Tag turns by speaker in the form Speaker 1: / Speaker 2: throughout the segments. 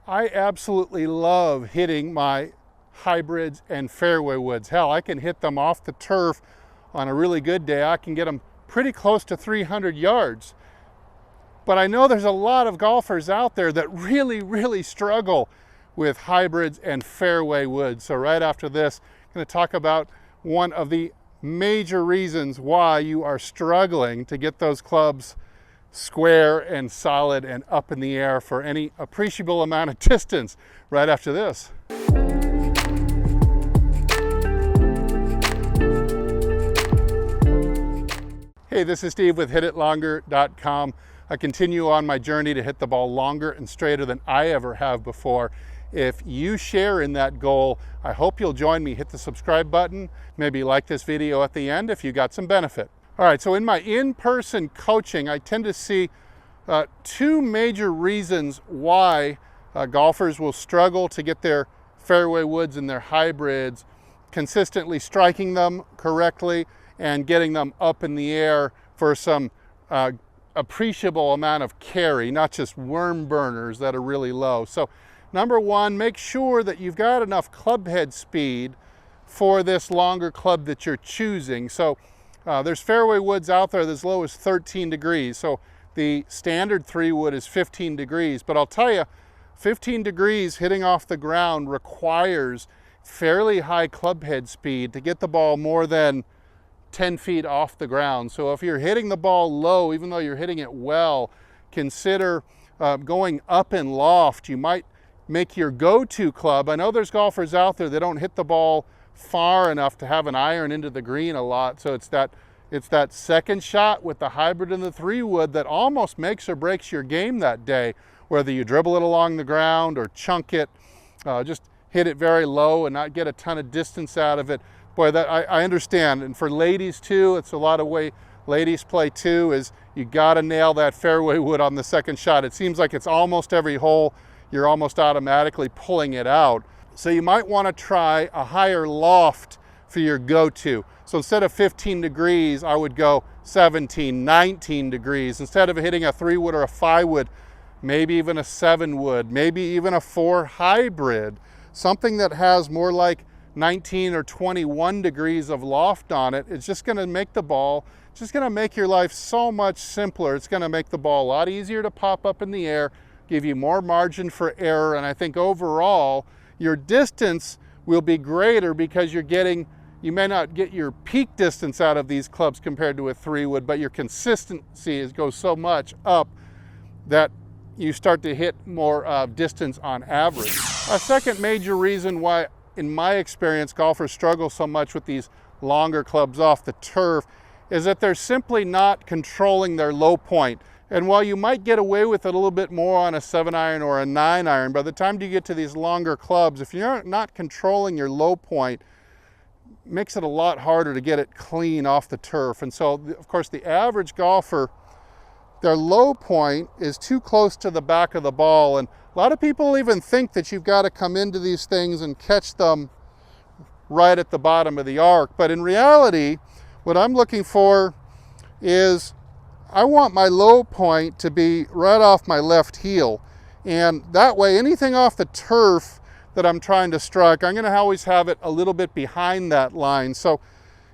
Speaker 1: I absolutely love hitting my hybrids and fairway woods. Hell, I can hit them off the turf on a really good day. I can get them pretty close to 300 yards. But I know there's a lot of golfers out there that really struggle with hybrids and fairway woods. So right after this, I'm going to talk about one of the major reasons why you are struggling to get those clubs square and solid and up in the air for any appreciable amount of distance right after this. Hey, this is Steve with HitItLonger.com. I continue on my journey to hit the ball longer and straighter than I ever have before. If you share in that goal, I hope you'll join me. Hit the subscribe button, maybe like this video at the end if you got some benefit. All right, so in my in-person coaching, I tend to see two major reasons why golfers will struggle to get their fairway woods and their hybrids consistently striking them correctly and getting them up in the air for some appreciable amount of carry, not just worm burners that are really low. So number one, make sure that you've got enough club head speed for this longer club that you're choosing. So there's fairway woods out there as low as 13 degrees. So the standard 3-wood is 15 degrees. But I'll tell you, 15 degrees hitting off the ground requires fairly high club head speed to get the ball more than 10 feet off the ground. So if you're hitting the ball low, even though you're hitting it well, consider going up in loft. You might make your go-to club. I know there's golfers out there that don't hit the ball far enough to have an iron into the green a lot. So it's that second shot with the hybrid and the 3-wood that almost makes or breaks your game that day, whether you dribble it along the ground or chunk it, just hit it very low and not get a ton of distance out of it. Boy, that I understand. And for ladies too, it's a lot of way ladies play too, is you got to nail that fairway wood on the second shot. It seems like it's almost every hole you're almost automatically pulling it out. So you might want to try a higher loft for your go-to. So instead of 15 degrees, I would go 17, 19 degrees. Instead of hitting a 3-wood or a 5-wood, maybe even a 7-wood, maybe even a 4 hybrid, something that has more like 19 or 21 degrees of loft on it. It's just going to make the ball, just going to make your life so much simpler. It's going to make the ball a lot easier to pop up in the air, give you more margin for error, and I think overall your distance will be greater because you may not get your peak distance out of these clubs compared to a 3-wood, but your consistency goes so much up that you start to hit more distance on average. A second major reason why, in my experience, golfers struggle so much with these longer clubs off the turf is that they're simply not controlling their low point. And while you might get away with it a little bit more on a 7-iron or a 9-iron, by the time you get to these longer clubs, if you're not controlling your low point, it makes it a lot harder to get it clean off the turf. And so, of course, the average golfer, their low point is too close to the back of the ball. And a lot of people even think that you've got to come into these things and catch them right at the bottom of the arc. But in reality, what I'm looking for is I want my low point to be right off my left heel. And that way, anything off the turf that I'm trying to strike, I'm going to always have it a little bit behind that line. So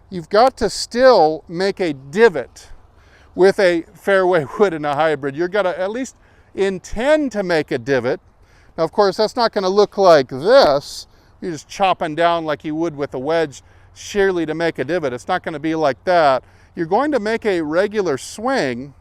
Speaker 1: you've got to still make a divot with a fairway wood and a hybrid. You're going to at least intend to make a divot. Now, of course, that's not going to look like this. You're just chopping down like you would with a wedge sheerly to make a divot. It's not going to be like that. You're going to make a regular swing.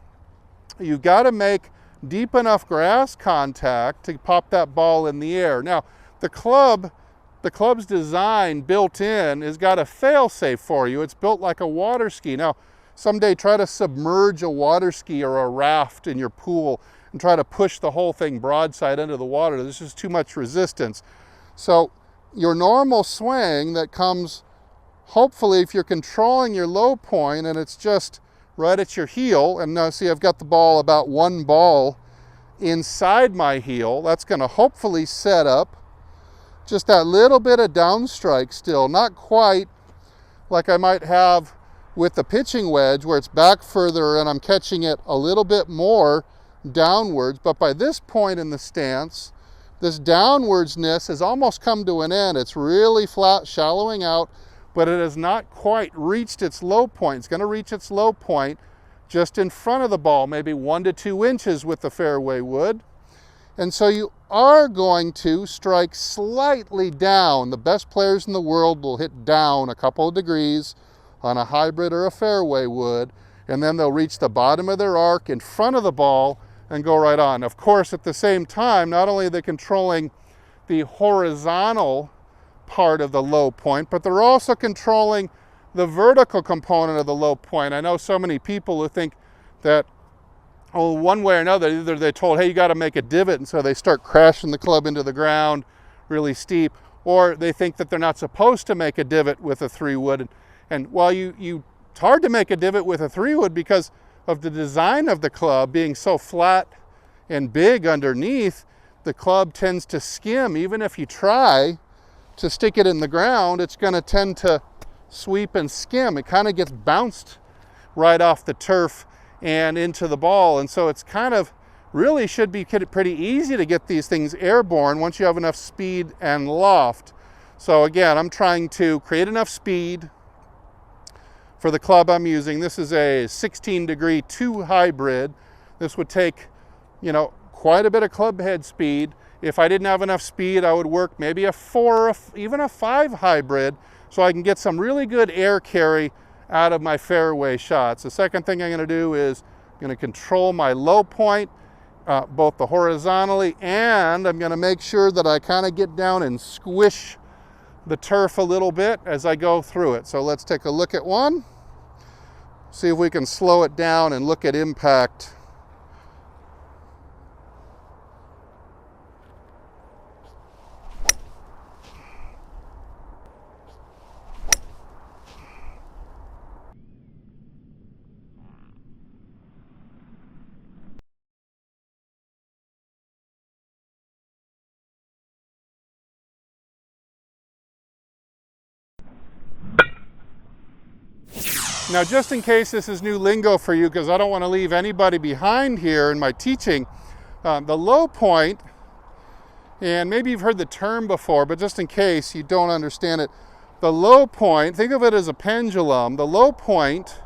Speaker 1: You've got to make deep enough grass contact to pop that ball in the air. Now, the club's design built in has got a fail-safe for you. It's built like a water ski. Now, someday try to submerge a water ski or a raft in your pool and try to push the whole thing broadside into the water. This is too much resistance. So your normal swing that comes, hopefully, if you're controlling your low point and it's just right at your heel, and now see I've got the ball about 1 ball inside my heel, that's going to hopefully set up just that little bit of downstrike still, not quite like I might have with the pitching wedge where it's back further and I'm catching it a little bit more downwards, but by this point in the stance, this downwardsness has almost come to an end. It's really flat, shallowing out, but it has not quite reached its low point. It's going to reach its low point just in front of the ball, maybe 1 to 2 inches with the fairway wood. And so you are going to strike slightly down. The best players in the world will hit down a couple of degrees on a hybrid or a fairway wood, and then they'll reach the bottom of their arc in front of the ball and go right on. Of course, at the same time, not only are they controlling the horizontal part of the low point, but they're also controlling the vertical component of the low point. I know so many people who think that, oh, one way or another, either they're told, hey, you got to make a divot, and so they start crashing the club into the ground really steep, or they think that they're not supposed to make a divot with a 3-wood. And while it's hard to make a divot with a 3-wood because of the design of the club being so flat and big underneath, the club tends to skim. Even if you try to stick it in the ground, it's going to tend to sweep and skim. It kind of gets bounced right off the turf and into the ball. And so it's kind of really should be pretty easy to get these things airborne once you have enough speed and loft. So again, I'm trying to create enough speed for the club I'm using. This is a 16-degree 2 hybrid. This would take, quite a bit of club head speed. If I didn't have enough speed, I would work maybe a 4 or even a 5 hybrid so I can get some really good air carry out of my fairway shots. The second thing I'm going to do is I'm going to control my low point, both the horizontally, and I'm going to make sure that I kind of get down and squish the turf a little bit as I go through it. So let's take a look at one, see if we can slow it down and look at impact. Now, just in case this is new lingo for you, because I don't want to leave anybody behind here in my teaching, the low point, and maybe you've heard the term before, but just in case you don't understand it, the low point, think of it as a pendulum. The low point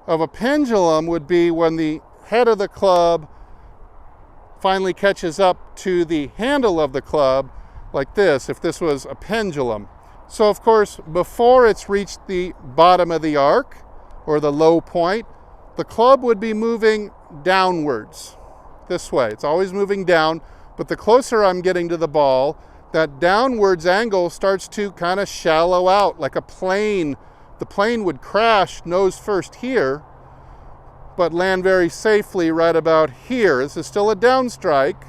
Speaker 1: of a pendulum would be when the head of the club finally catches up to the handle of the club, like this, if this was a pendulum. So of course, before it's reached the bottom of the arc, or the low point, the club would be moving downwards, this way. It's always moving down, but the closer I'm getting to the ball, that downwards angle starts to kind of shallow out, like a plane. The plane would crash nose first here, but land very safely right about here. This is still a downstrike,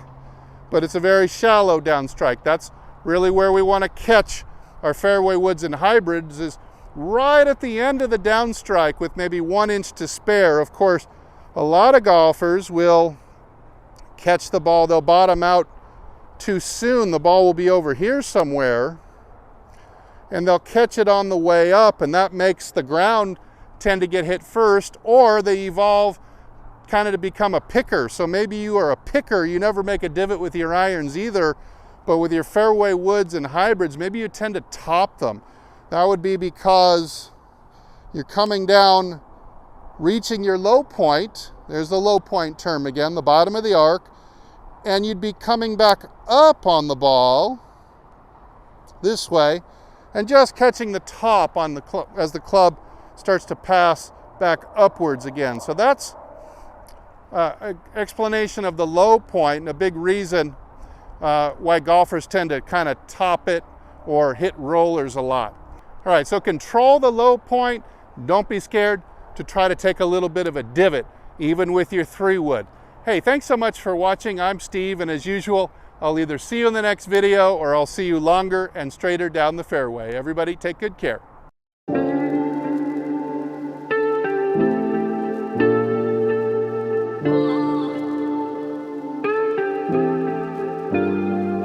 Speaker 1: but it's a very shallow downstrike. That's really where we want to catch our fairway woods and hybrids, is right at the end of the downstrike with maybe 1 inch to spare. Of course, a lot of golfers will catch the ball, they'll bottom out too soon. The ball will be over here somewhere, and they'll catch it on the way up, and that makes the ground tend to get hit first, or they evolve kind of to become a picker. So maybe you are a picker, you never make a divot with your irons either, but with your fairway woods and hybrids, maybe you tend to top them. That would be because you're coming down, reaching your low point. There's the low point term again, the bottom of the arc, and you'd be coming back up on the ball this way and just catching the top on the club as the club starts to pass back upwards again. So that's an explanation of the low point, and a big reason why golfers tend to kind of top it or hit rollers a lot. All right, so control the low point. Don't be scared to try to take a little bit of a divot, even with your 3-wood. Hey, thanks so much for watching. I'm Steve, and as usual, I'll either see you in the next video or I'll see you longer and straighter down the fairway. Everybody, take good care.